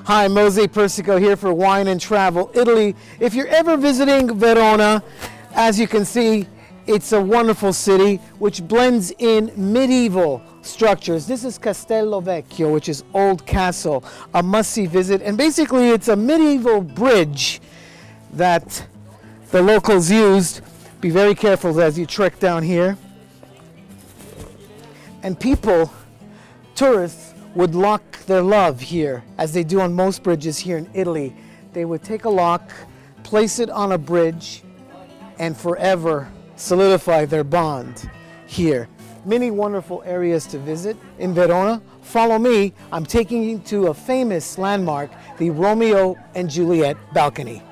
Hi, Mose Persico here for Wine and Travel Italy. If you're ever visiting Verona, as you can see, it's a wonderful city which blends in medieval structures. This is Castello Vecchio, which is Old Castle, a must-see visit. And basically it's a medieval bridge that the locals used. Be very careful as you trek down here. And people, tourists, would lock their love here, as they do on most bridges here in Italy. They would take a lock, place it on a bridge, and forever solidify their bond here. Many wonderful areas to visit in Verona. Follow me, I'm taking you to a famous landmark, the Romeo and Juliet balcony.